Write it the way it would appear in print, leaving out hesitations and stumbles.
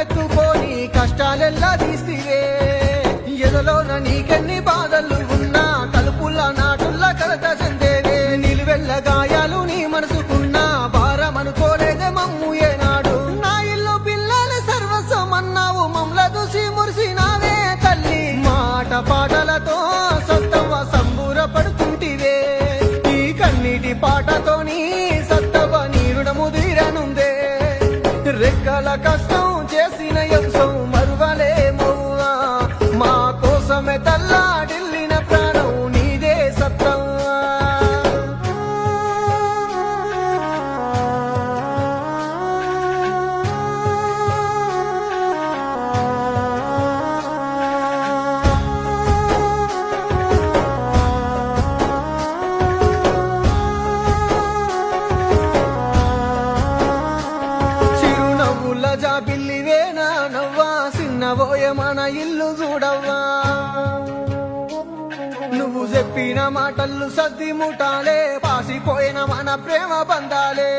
కరమెత్తుకొని కష్టాలెల్లా తీస్తివే ఎదలోన నీకెన్ని బాధలు ఉన్నా కలుపుల్ల నాటుల్ల కలత చెందేవే నిలువెల్ల గాయాలు నీ మనసుకున్న భారమనుకోలేదే మమ్ము ఏనాడు నా ఇల్లు పిల్లల సర్వస్వం అన్నావు మమ్ల చూసి మురిసినావే తల్లి మాట పాటలతో సత్తవ్వ సంబూరపడుతుంటివే ఈ కన్నీటి పాటతోని సత్తవ్వ నీ రుణము తీరనుందే రెక్కల కష్టం చేసిన యంసం మరువలేమౌవా మా కోసమే తల్లాడిల్లిన ప్రాణం నీదే సత్తం చిరునవ్వుల జాబిల్లివేనా నవ్వా సిన్నబోయ మన ఇల్లు చూడవ్వా నువ్వు చెప్పిన మాటలు సద్ది ముఠాలే పాసిపోయిన మన ప్రేమ బంధాలే